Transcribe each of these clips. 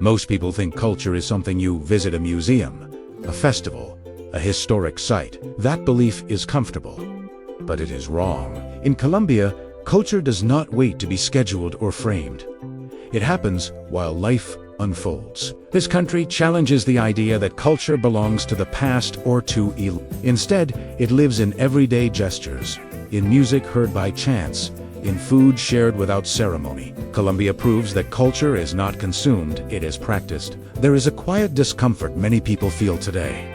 Most people think culture is something you visit a museum, a festival, a historic site. That belief is comfortable, but it is wrong. In Colombia, culture does not wait to be scheduled or framed. It happens while life unfolds. This country challenges the idea that culture belongs to the past or to Instead, it lives in everyday gestures, in music heard by chance, in food shared without ceremony. Colombia proves that culture is not consumed, it is practiced. There is a quiet discomfort many people feel today.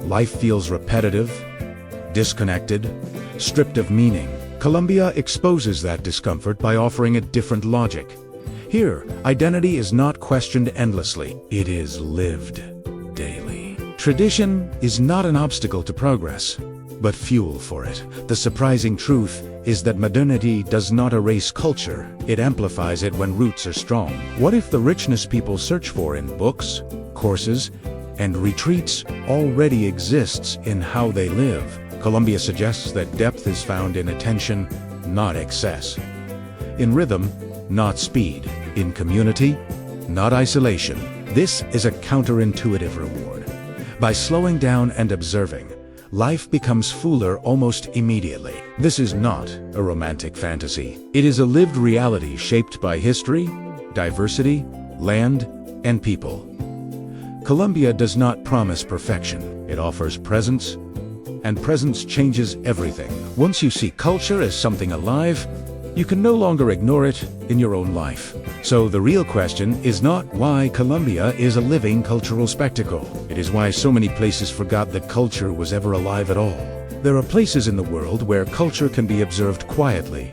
Life feels repetitive, disconnected, stripped of meaning. Colombia exposes that discomfort by offering a different logic. Here, identity is not questioned endlessly, it is lived daily. Tradition is not an obstacle to progress, but fuel for it. The surprising truth is that modernity does not erase culture, it amplifies it when roots are strong. What if the richness people search for in books, courses, and retreats already exists in how they live? Colombia suggests that depth is found in attention, not excess. In rhythm, not speed. In community, not isolation. This is a counterintuitive reward. By slowing down and observing, life becomes fuller almost immediately. This is not a romantic fantasy. It is a lived reality shaped by history, diversity, land, and people. Colombia does not promise perfection. It offers presence, and presence changes everything. Once you see culture as something alive, you can no longer ignore it in your own life. So the real question is not why Colombia is a living cultural spectacle. It is why so many places forgot that culture was ever alive at all. There are places in the world where culture can be observed quietly,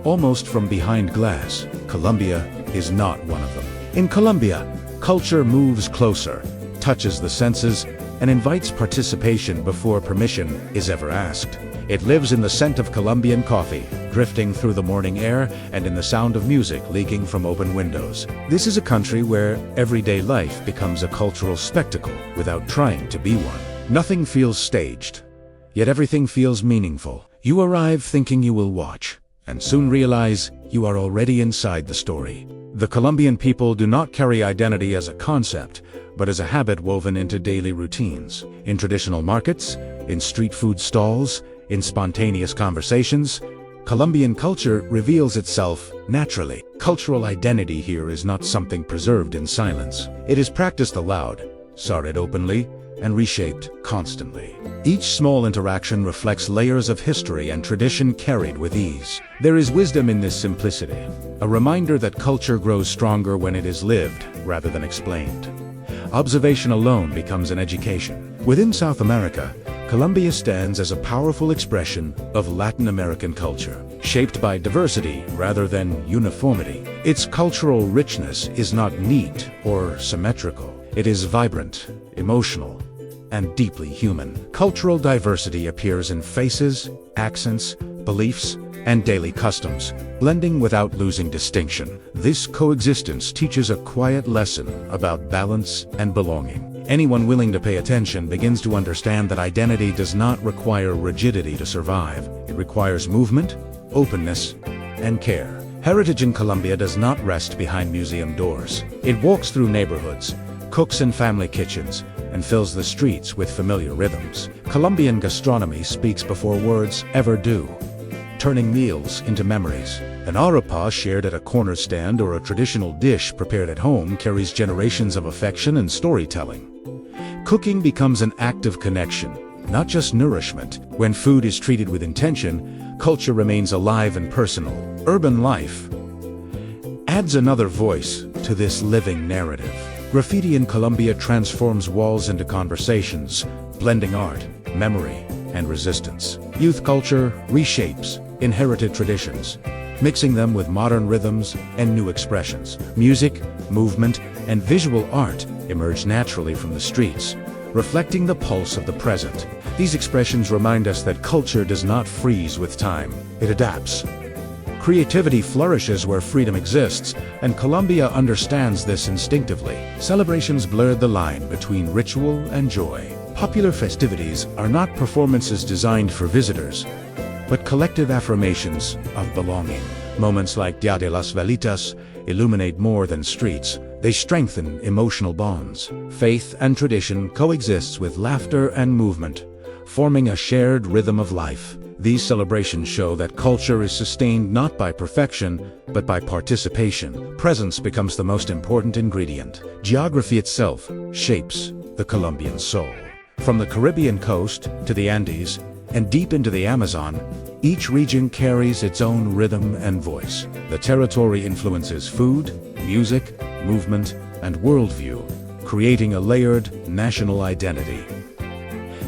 almost from behind glass. Colombia is not one of them. In Colombia, culture moves closer, touches the senses, and invites participation before permission is ever asked. It lives in the scent of Colombian coffee, drifting through the morning air, and in the sound of music leaking from open windows. This is a country where everyday life becomes a cultural spectacle without trying to be one. Nothing feels staged, yet everything feels meaningful. You arrive thinking you will watch, and soon realize you are already inside the story. The Colombian people do not carry identity as a concept, but as a habit woven into daily routines. In traditional markets, in street food stalls, in spontaneous conversations, Colombian culture reveals itself naturally. Cultural identity here is not something preserved in silence. It is practiced aloud, sought openly, and reshaped constantly. Each small interaction reflects layers of history and tradition carried with ease. There is wisdom in this simplicity, a reminder that culture grows stronger when it is lived rather than explained. Observation alone becomes an education. Within South America, Colombia stands as a powerful expression of Latin American culture, shaped by diversity rather than uniformity. Its cultural richness is not neat or symmetrical. It is vibrant, emotional, and deeply human. Cultural diversity appears in faces, accents, beliefs, and daily customs, blending without losing distinction. This coexistence teaches a quiet lesson about balance and belonging. Anyone willing to pay attention begins to understand that identity does not require rigidity to survive. It requires movement, openness, and care. Heritage in Colombia does not rest behind museum doors. It walks through neighborhoods, cooks in family kitchens, and fills the streets with familiar rhythms. Colombian gastronomy speaks before words ever do, turning meals into memories. An arepa shared at a corner stand or a traditional dish prepared at home carries generations of affection and storytelling. Cooking becomes an act of connection, not just nourishment. When food is treated with intention, culture remains alive and personal. Urban life adds another voice to this living narrative. Graffiti in Colombia transforms walls into conversations, blending art, memory, and resistance. Youth culture reshapes inherited traditions, mixing them with modern rhythms and new expressions. Music, movement, and visual art emerge naturally from the streets, reflecting the pulse of the present. These expressions remind us that culture does not freeze with time, it adapts. Creativity flourishes where freedom exists, and Colombia understands this instinctively. Celebrations blurred the line between ritual and joy. Popular festivities are not performances designed for visitors, but collective affirmations of belonging. Moments like Dia de las Velitas illuminate more than streets. They strengthen emotional bonds. Faith and tradition coexists with laughter and movement, forming a shared rhythm of life. These celebrations show that culture is sustained not by perfection, but by participation. Presence becomes the most important ingredient. Geography itself shapes the Colombian soul. From the Caribbean coast to the Andes and deep into the Amazon, each region carries its own rhythm and voice. The territory influences food, music, movement, and worldview, creating a layered national identity.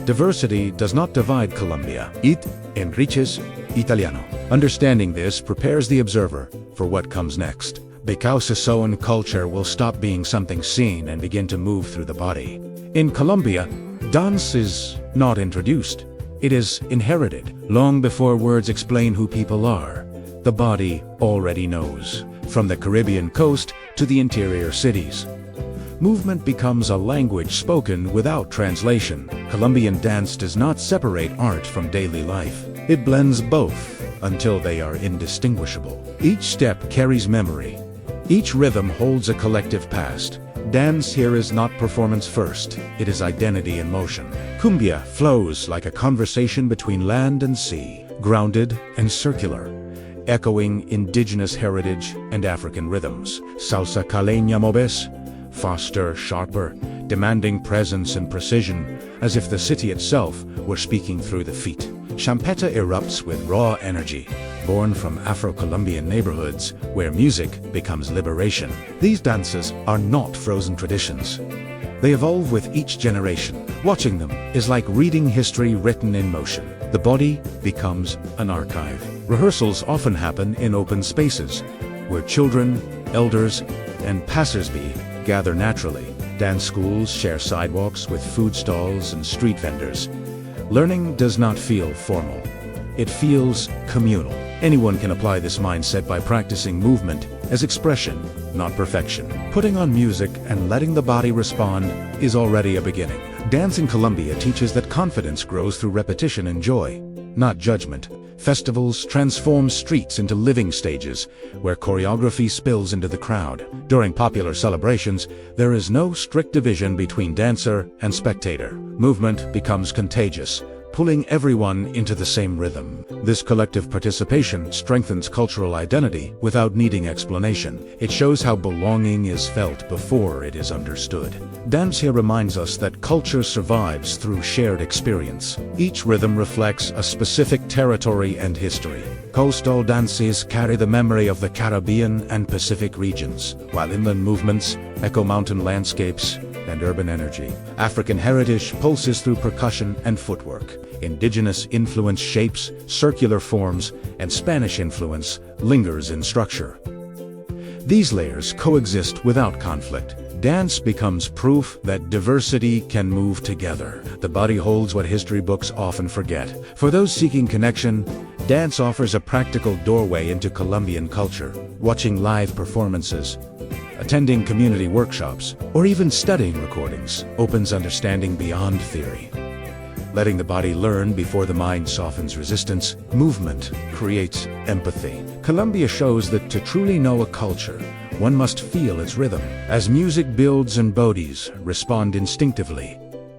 Diversity does not divide Colombia. It enriches Italiano. Understanding this prepares the observer for what comes next. Because so in culture will stop being something seen and begin to move through the body. In Colombia, dance is not introduced. It is inherited. Long before words explain who people are, the body already knows. From the Caribbean coast to the interior cities, movement becomes a language spoken without translation. Colombian dance does not separate art from daily life. It blends both until they are indistinguishable. Each step carries memory. Each rhythm holds a collective past. Dance here is not performance first, it is identity in motion. Cumbia flows like a conversation between land and sea, grounded and circular, echoing indigenous heritage and African rhythms. Salsa caleña moves, faster, sharper, demanding presence and precision, as if the city itself were speaking through the feet. Champeta erupts with raw energy, born from Afro-Colombian neighborhoods where music becomes liberation. These dances are not frozen traditions. They evolve with each generation. Watching them is like reading history written in motion. The body becomes an archive. Rehearsals often happen in open spaces, where children, elders, and passers-by gather naturally. Dance schools share sidewalks with food stalls and street vendors. Learning does not feel formal. It feels communal. Anyone can apply this mindset by practicing movement as expression, not perfection. Putting on music and letting the body respond is already a beginning. Dance in Colombia teaches that confidence grows through repetition and joy, not judgment. Festivals transform streets into living stages, where choreography spills into the crowd. During popular celebrations, there is no strict division between dancer and spectator. Movement becomes contagious, pulling everyone into the same rhythm. This collective participation strengthens cultural identity without needing explanation. It shows how belonging is felt before it is understood. Dance here reminds us that culture survives through shared experience. Each rhythm reflects a specific territory and history. Coastal dances carry the memory of the Caribbean and Pacific regions, while inland movements echo mountain landscapes and urban energy. African heritage pulses through percussion and footwork. Indigenous influence shapes circular forms, and Spanish influence lingers in structure. These layers coexist without conflict. Dance becomes proof that diversity can move together. The body holds what history books often forget. For those seeking connection, dance offers a practical doorway into Colombian culture. Watching live performances, attending community workshops, or even studying recordings opens understanding beyond theory. Letting the body learn before the mind softens resistance, movement creates empathy. Colombia shows that to truly know a culture, one must feel its rhythm. As music builds and bodies respond instinctively,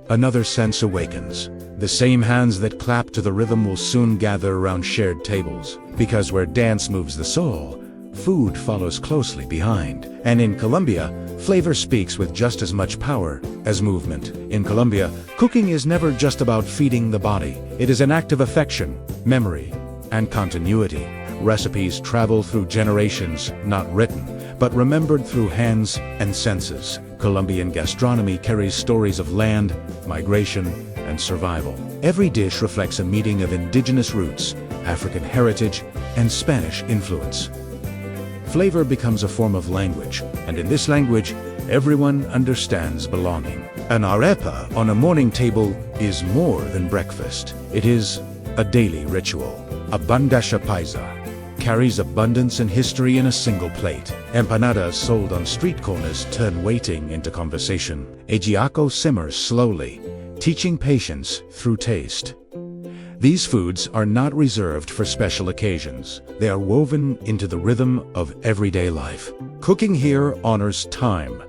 another sense awakens. The same hands that clap to the rhythm will soon gather around shared tables. Because where dance moves the soul, food follows closely behind. And in Colombia, flavor speaks with just as much power as movement. In Colombia, cooking is never just about feeding the body. It is an act of affection, memory, and continuity. Recipes travel through generations, not written, but remembered through hands and senses. Colombian gastronomy carries stories of land, migration, and survival. Every dish reflects a meeting of indigenous roots, African heritage, and Spanish influence. Flavor becomes a form of language, and in this language, everyone understands belonging. An arepa on a morning table is more than breakfast. It is a daily ritual. A bandeja paisa carries abundance and history in a single plate. Empanadas sold on street corners turn waiting into conversation. Ajiaco simmers slowly, teaching patience through taste. These foods are not reserved for special occasions. They are woven into the rhythm of everyday life. Cooking here honors time,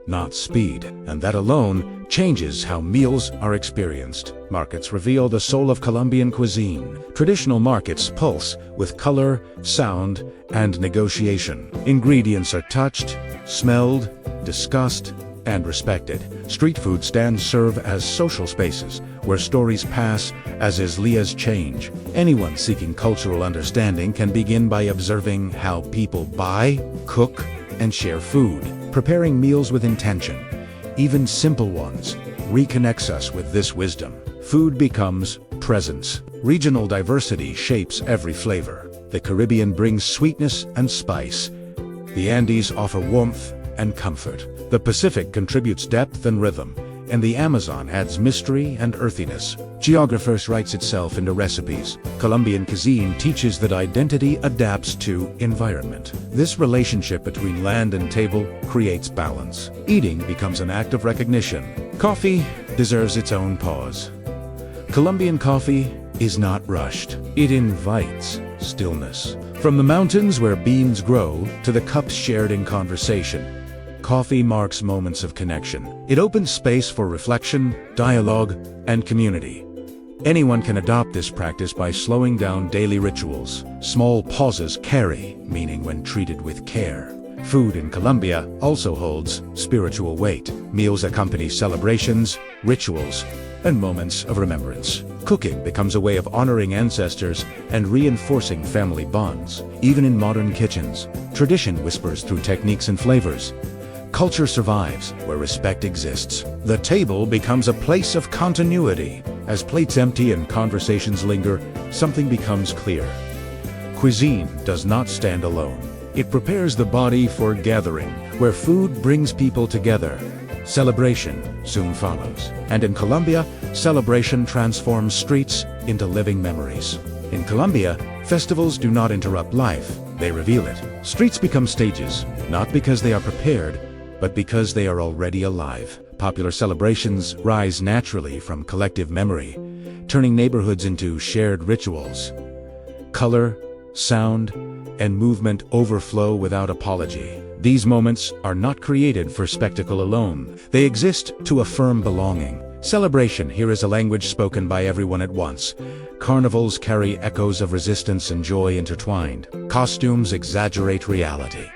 not speed, and that alone changes how meals are experienced. Markets reveal the soul of Colombian cuisine. Traditional markets pulse with color, sound, and negotiation. Ingredients are touched, smelled, discussed, and respected. Street food stands serve as social spaces where stories pass as Leah's change. Anyone seeking cultural understanding can begin by observing how people buy, cook, and share food. Preparing meals with intention, even simple ones, reconnects us with this wisdom. Food becomes presence. Regional diversity shapes every flavor. The Caribbean brings sweetness and spice. The Andes offer warmth and comfort. The Pacific contributes depth and rhythm, and the Amazon adds mystery and earthiness. Geography writes itself into recipes. Colombian cuisine teaches that identity adapts to environment. This relationship between land and table creates balance. Eating becomes an act of recognition. Coffee deserves its own pause. Colombian coffee is not rushed. It invites stillness. From the mountains where beans grow to the cups shared in conversation, coffee marks moments of connection. It opens space for reflection, dialogue, and community. Anyone can adopt this practice by slowing down daily rituals. Small pauses carry meaning when treated with care. Food in Colombia also holds spiritual weight. Meals accompany celebrations, rituals, and moments of remembrance. Cooking becomes a way of honoring ancestors and reinforcing family bonds. Even in modern kitchens, tradition whispers through techniques and flavors. Culture survives where respect exists. The table becomes a place of continuity. As plates empty and conversations linger, something becomes clear. Cuisine does not stand alone. It prepares the body for gathering, where food brings people together. Celebration soon follows. And in Colombia, celebration transforms streets into living memories. In Colombia, festivals do not interrupt life, they reveal it. Streets become stages, not because they are prepared, but because they are already alive. Popular celebrations rise naturally from collective memory, turning neighborhoods into shared rituals. Color, sound, and movement overflow without apology. These moments are not created for spectacle alone. They exist to affirm belonging. Celebration here is a language spoken by everyone at once. Carnivals carry echoes of resistance and joy intertwined. Costumes exaggerate reality.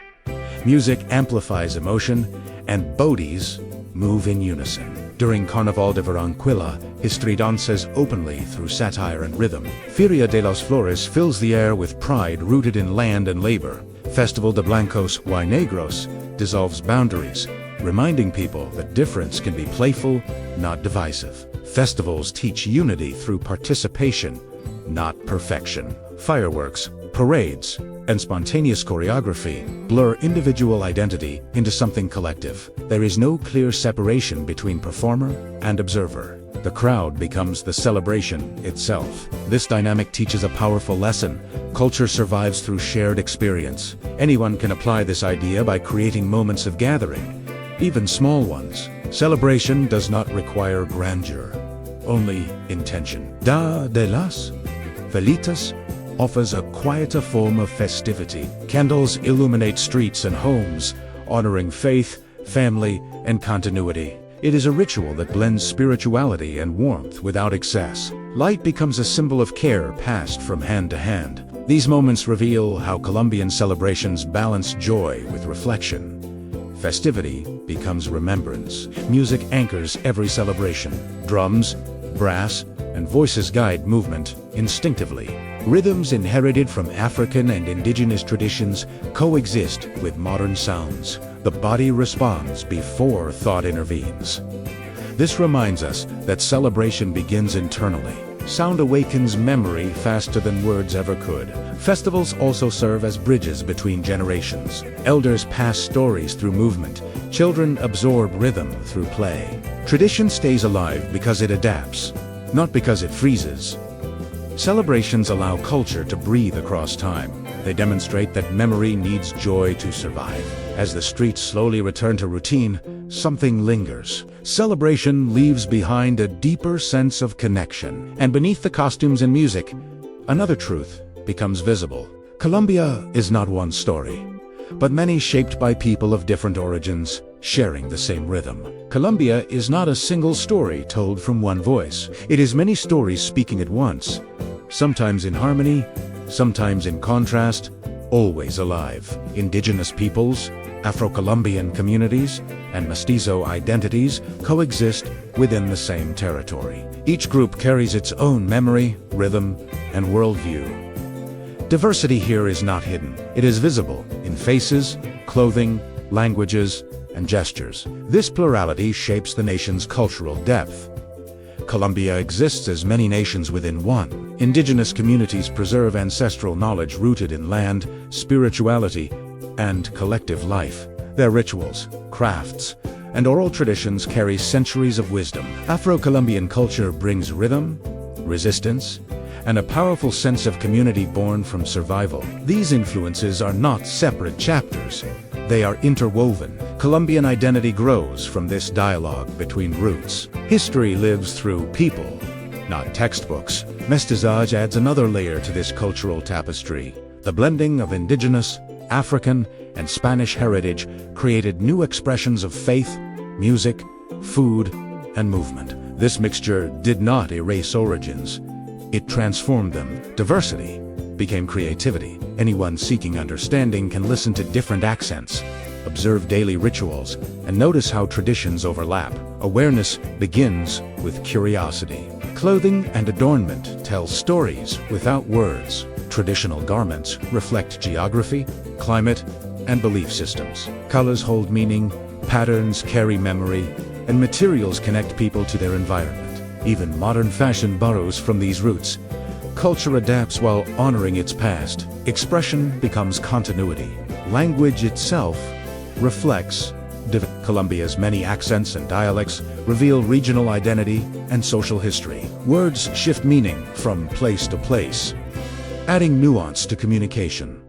Music amplifies emotion, and bodies move in unison. During Carnaval de Barranquilla, history dances openly through satire and rhythm. Feria de las Flores fills the air with pride rooted in land and labor. Festival de Blancos y Negros dissolves boundaries, reminding people that difference can be playful, not divisive. Festivals teach unity through participation, not perfection. Fireworks, parades, and spontaneous choreography blur individual identity into something collective. There is no clear separation between performer and observer. The crowd becomes the celebration itself. This dynamic teaches a powerful lesson. Culture survives through shared experience. Anyone can apply this idea by creating moments of gathering, even small ones. Celebration does not require grandeur, only intention. Dia de las Velitas offers a quieter form of festivity. Candles illuminate streets and homes, honoring faith, family, and continuity. It is a ritual that blends spirituality and warmth without excess. Light becomes a symbol of care passed from hand to hand. These moments reveal how Colombian celebrations balance joy with reflection. Festivity becomes remembrance. Music anchors every celebration. Drums, brass, and voices guide movement instinctively. Rhythms inherited from African and indigenous traditions coexist with modern sounds. The body responds before thought intervenes. This reminds us that celebration begins internally. Sound awakens memory faster than words ever could. Festivals also serve as bridges between generations. Elders pass stories through movement. Children absorb rhythm through play. Tradition stays alive because it adapts, not because it freezes. Celebrations allow culture to breathe across time. They demonstrate that memory needs joy to survive. As the streets slowly return to routine, something lingers. Celebration leaves behind a deeper sense of connection. And beneath the costumes and music, another truth becomes visible. Colombia is not one story, but many shaped by people of different origins, sharing the same rhythm. Colombia is not a single story told from one voice. It is many stories speaking at once, sometimes in harmony, sometimes in contrast, always alive. Indigenous peoples, Afro-Colombian communities, and mestizo identities coexist within the same territory. Each group carries its own memory, rhythm, and worldview. Diversity here is not hidden. It is visible in faces, clothing, languages, and gestures. This plurality shapes the nation's cultural depth. Colombia exists as many nations within one. Indigenous communities preserve ancestral knowledge rooted in land, spirituality, and collective life. Their rituals, crafts, and oral traditions carry centuries of wisdom. Afro-Colombian culture brings rhythm, resistance, and a powerful sense of community born from survival. These influences are not separate chapters. They are interwoven. Colombian identity grows from this dialogue between roots. History lives through people, not textbooks. Mestizage adds another layer to this cultural tapestry. The blending of indigenous, African, and Spanish heritage created new expressions of faith, music, food, and movement. This mixture did not erase origins. It transformed them. Diversity became creativity. Anyone seeking understanding can listen to different accents, observe daily rituals, and notice how traditions overlap. Awareness begins with curiosity. Clothing and adornment tell stories without words. Traditional garments reflect geography, climate, and belief systems. Colors hold meaning, patterns carry memory, and materials connect people to their environment. Even modern fashion borrows from these roots. Culture adapts while honoring its past. Expression becomes continuity. Language itself reflects Colombia's many accents and dialects reveal regional identity and social history. Words shift meaning from place to place, adding nuance to communication.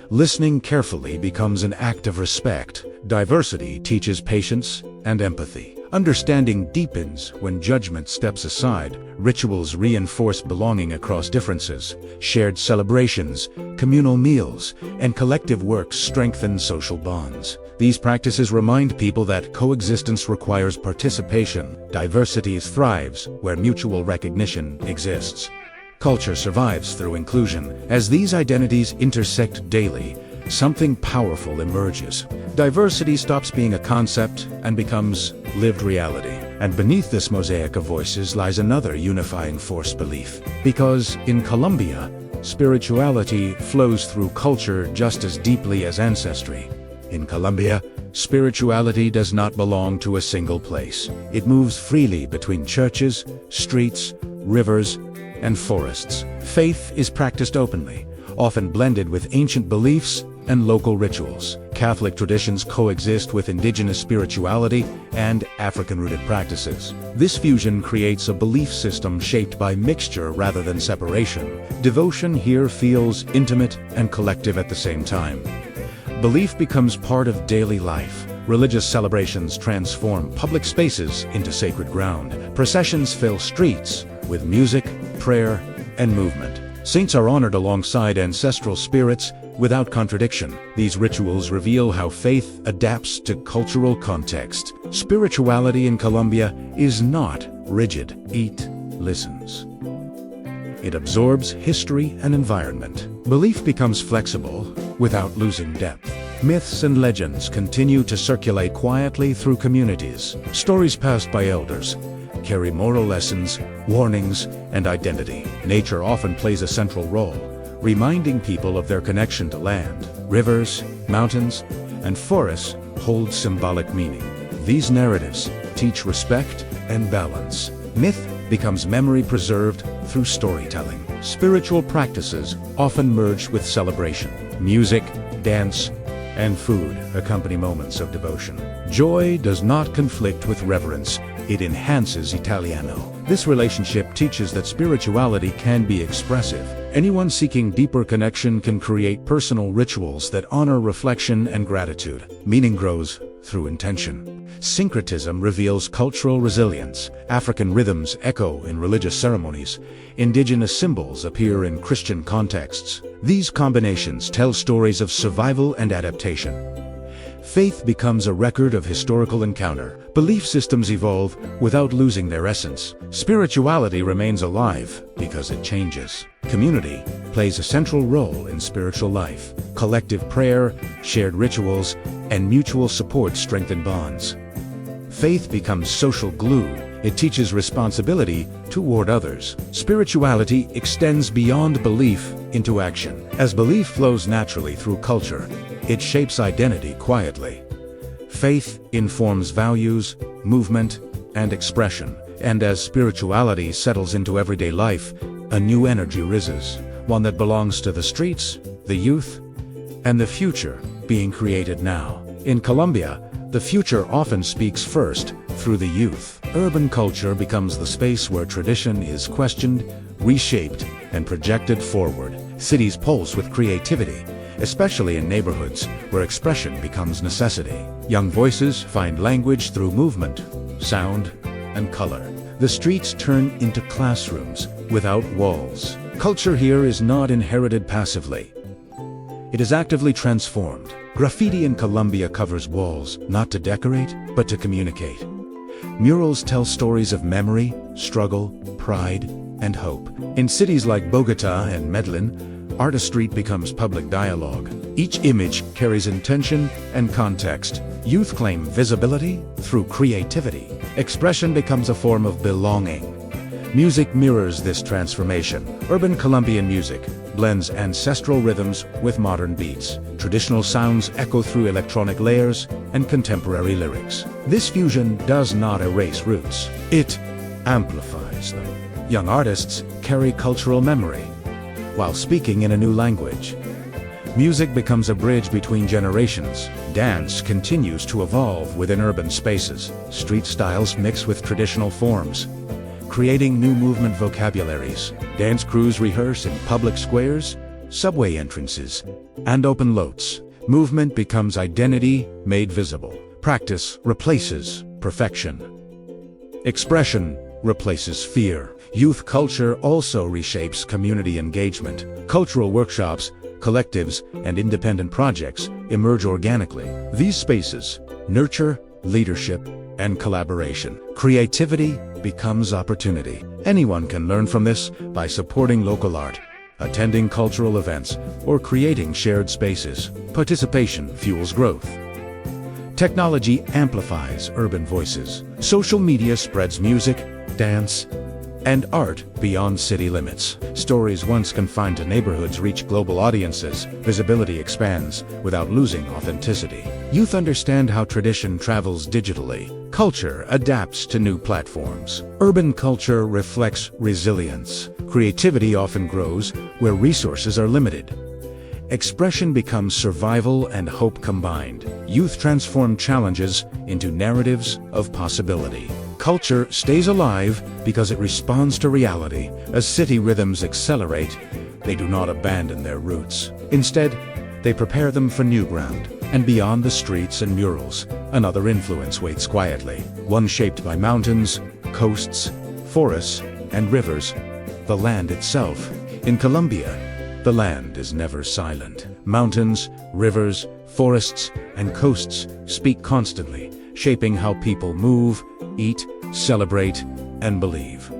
Listening carefully becomes an act of respect. Diversity teaches patience and empathy. Understanding deepens when judgment steps aside. Rituals reinforce belonging across differences. Shared celebrations, communal meals, and collective work strengthen social bonds. These practices remind people that coexistence requires participation. Diversity thrives where mutual recognition exists. Culture survives through inclusion. As these identities intersect daily, something powerful emerges. Diversity stops being a concept and becomes lived reality. And beneath this mosaic of voices lies another unifying force: belief. Because in Colombia, spirituality flows through culture just as deeply as ancestry. In Colombia, spirituality does not belong to a single place. It moves freely between churches, streets, rivers, and forests. Faith is practiced openly, often blended with ancient beliefs and local rituals. Catholic traditions coexist with indigenous spirituality and African-rooted practices. This fusion creates a belief system shaped by mixture rather than separation. Devotion here feels intimate and collective at the same time. Belief becomes part of daily life. Religious celebrations transform public spaces into sacred ground. Processions fill streets with music, prayer, and movement. Saints are honored alongside ancestral spirits without contradiction. These rituals reveal how faith adapts to cultural context. Spirituality in Colombia is not rigid. It listens. It absorbs history and environment. Belief becomes flexible without losing depth. Myths and legends continue to circulate quietly through communities. Stories passed by elders carry moral lessons, warnings, and identity. Nature often plays a central role, reminding people of their connection to land. Rivers, mountains, and forests hold symbolic meaning. These narratives teach respect and balance. Myth becomes memory preserved through storytelling. Spiritual practices often merge with celebration. Music, dance, and food accompany moments of devotion. Joy does not conflict with reverence. It enhances Italiano. This relationship teaches that spirituality can be expressive. Anyone seeking deeper connection can create personal rituals that honor reflection and gratitude. Meaning grows through intention. Syncretism reveals cultural resilience. African rhythms echo in religious ceremonies. Indigenous symbols appear in Christian contexts. These combinations tell stories of survival and adaptation. Faith becomes a record of historical encounter. Belief systems evolve without losing their essence. Spirituality remains alive because it changes. Community plays a central role in spiritual life. Collective prayer, shared rituals, and mutual support strengthen bonds. Faith becomes social glue. It teaches responsibility toward others. Spirituality extends beyond belief into action. As belief flows naturally through culture, it shapes identity quietly. Faith informs values, movement, and expression. And as spirituality settles into everyday life, a new energy rises, one that belongs to the streets, the youth, and the future being created now. In Colombia, the future often speaks first through the youth. Urban culture becomes the space where tradition is questioned, reshaped, and projected forward. Cities pulse with creativity, especially in neighborhoods where expression becomes necessity. Young voices find language through movement, sound, and color. The streets turn into classrooms without walls. Culture here is not inherited passively. It is actively transformed. Graffiti in Colombia covers walls, not to decorate, but to communicate. Murals tell stories of memory, struggle, pride, and hope. In cities like Bogota and Medellin, Art Street becomes public dialogue. Each image carries intention and context. Youth claim visibility through creativity. Expression becomes a form of belonging. Music mirrors this transformation. Urban Colombian music blends ancestral rhythms with modern beats. Traditional sounds echo through electronic layers and contemporary lyrics. This fusion does not erase roots. It amplifies them. Young artists carry cultural memory while speaking in a new language. Music becomes a bridge between generations. Dance continues to evolve within urban spaces. Street styles mix with traditional forms, creating new movement vocabularies. Dance crews rehearse in public squares, subway entrances, and open lots. Movement becomes identity made visible. Practice replaces perfection. Expression replaces fear. Youth culture also reshapes community engagement. Cultural workshops, collectives, and independent projects emerge organically. These spaces nurture leadership and collaboration. Creativity becomes opportunity. Anyone can learn from this by supporting local art, attending cultural events, or creating shared spaces. Participation fuels growth. Technology amplifies urban voices. Social media spreads music, dance, and art beyond city limits. Stories once confined to neighborhoods reach global audiences. Visibility expands without losing authenticity. Youth understand how tradition travels digitally. Culture adapts to new platforms. Urban culture reflects resilience. Creativity often grows where resources are limited. Expression becomes survival and hope combined. Youth transform challenges into narratives of possibility. Culture stays alive because it responds to reality. As city rhythms accelerate, they do not abandon their roots. Instead, they prepare them for new ground. And beyond the streets and murals, another influence waits quietly. One shaped by mountains, coasts, forests, and rivers, the land itself. In Colombia, the land is never silent. Mountains, rivers, forests, and coasts speak constantly, shaping how people move, eat, celebrate, and believe.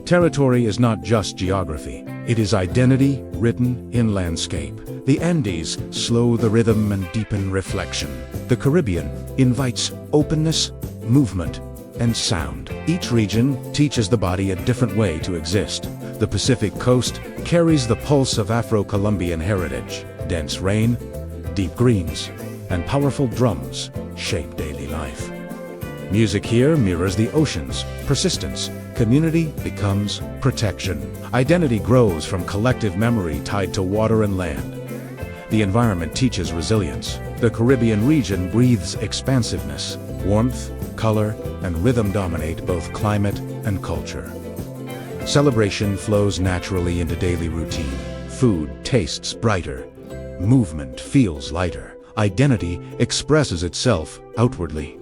Territory is not just geography. It is identity written in landscape. The Andes slow the rhythm and deepen reflection. The Caribbean invites openness, movement, and sound. Each region teaches the body a different way to exist. The Pacific coast carries the pulse of Afro-Colombian heritage. Dense rain, deep greens, and powerful drums shape daily life. Music here mirrors the oceans. Persistence. Community becomes protection. Identity grows from collective memory tied to water and land. The environment teaches resilience. The Caribbean region breathes expansiveness. Warmth, color, and rhythm dominate both climate and culture. Celebration flows naturally into daily routine. Food tastes brighter. Movement feels lighter. Identity expresses itself outwardly.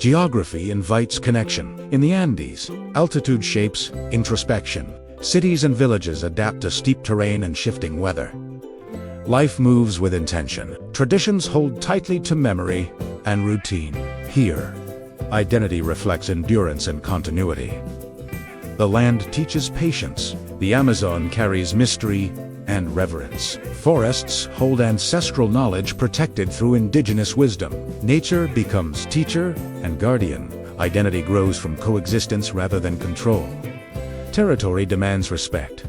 Geography invites connection. In the Andes, altitude shapes introspection. Cities and villages adapt to steep terrain and shifting weather. Life moves with intention. Traditions hold tightly to memory and routine. Here, identity reflects endurance and continuity. The land teaches patience. The Amazon carries mystery and reverence. Forests hold ancestral knowledge protected through indigenous wisdom. Nature becomes teacher and guardian. Identity grows from coexistence rather than control. Territory demands respect.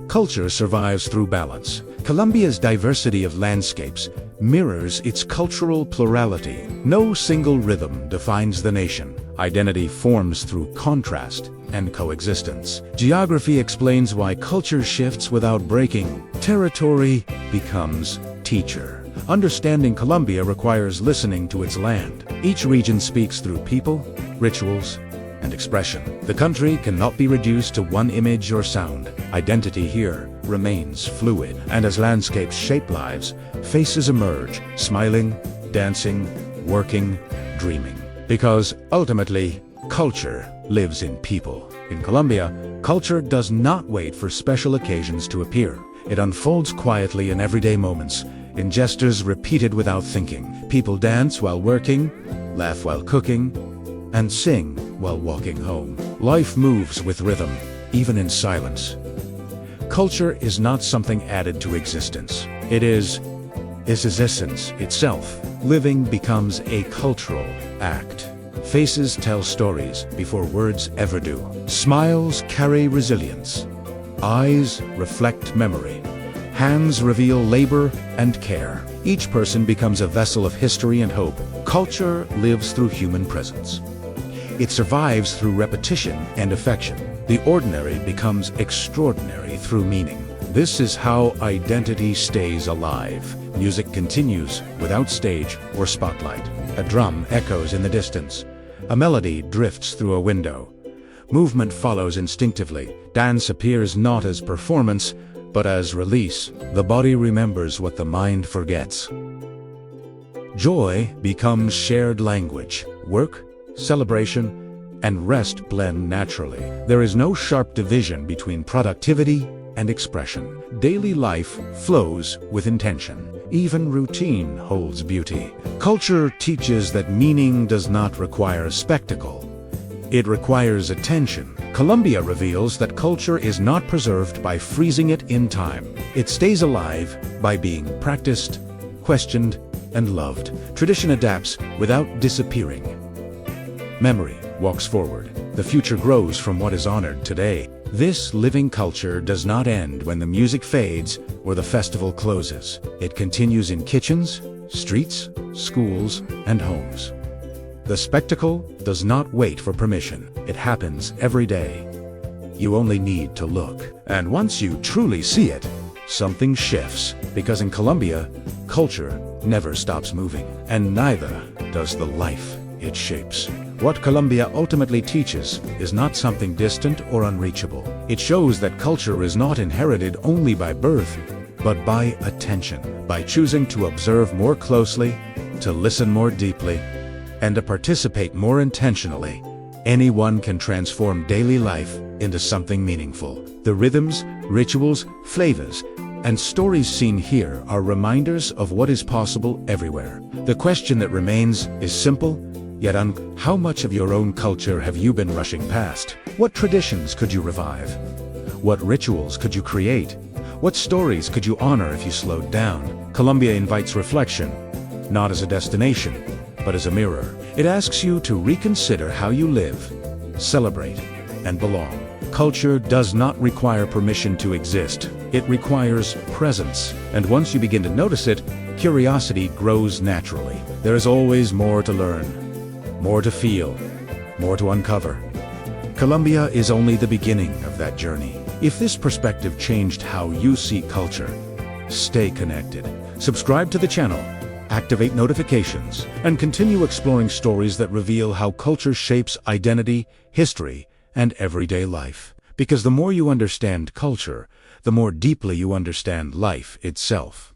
Culture survives through balance. Colombia's diversity of landscapes mirrors its cultural plurality. No single rhythm defines the nation. Identity forms through contrast and coexistence. Geography explains why culture shifts without breaking. Territory becomes teacher. Understanding Colombia requires listening to its land. Each region speaks through people, rituals, and expression. The country cannot be reduced to one image or sound. Identity here remains fluid. And as landscapes shape lives, faces emerge, smiling, dancing, working, dreaming. Because ultimately, culture lives in people. In Colombia, culture does not wait for special occasions to appear. It unfolds quietly in everyday moments, in gestures repeated without thinking. People dance while working, laugh while cooking, and sing while walking home. Life moves with rhythm, even in silence. Culture is not something added to existence. It is its essence itself. Living becomes a cultural act. Faces tell stories before words ever do. Smiles carry resilience. Eyes reflect memory. Hands reveal labor and care. Each person becomes a vessel of history and hope. Culture lives through human presence. It survives through repetition and affection. The ordinary becomes extraordinary through meaning. This is how identity stays alive. Music continues without stage or spotlight. A drum echoes in the distance. A melody drifts through a window. Movement follows instinctively. Dance appears not as performance, but as release. The body remembers what the mind forgets. Joy becomes shared language. Work, celebration, and rest blend naturally. There is no sharp division between productivity and expression. Daily life flows with intention. Even routine holds beauty. Culture teaches that meaning does not require spectacle. It requires attention. Colombia reveals that culture is not preserved by freezing it in time. It stays alive by being practiced, questioned, and loved. Tradition adapts without disappearing. Memory walks forward. The future grows from what is honored today. This living culture does not end when the music fades or the festival closes. It continues in kitchens, streets, schools, and homes. The spectacle does not wait for permission. It happens every day. You only need to look. And once you truly see it, something shifts. Because in Colombia, culture never stops moving. And neither does the life it shapes. What Colombia ultimately teaches is not something distant or unreachable. It shows that culture is not inherited only by birth, but by attention. By choosing to observe more closely, to listen more deeply, and to participate more intentionally, anyone can transform daily life into something meaningful. The rhythms, rituals, flavors, and stories seen here are reminders of what is possible everywhere. The question that remains is simple, yet how much of your own culture have you been rushing past? What traditions could you revive? What rituals could you create? What stories could you honor if you slowed down? Colombia invites reflection, not as a destination, but as a mirror. It asks you to reconsider how you live, celebrate, and belong. Culture does not require permission to exist. It requires presence. And once you begin to notice it, curiosity grows naturally. There is always more to learn, more to feel, more to uncover. Colombia is only the beginning of that journey. If this perspective changed how you see culture, stay connected. Subscribe to the channel, activate notifications, and continue exploring stories that reveal how culture shapes identity, history, and everyday life. Because the more you understand culture, the more deeply you understand life itself.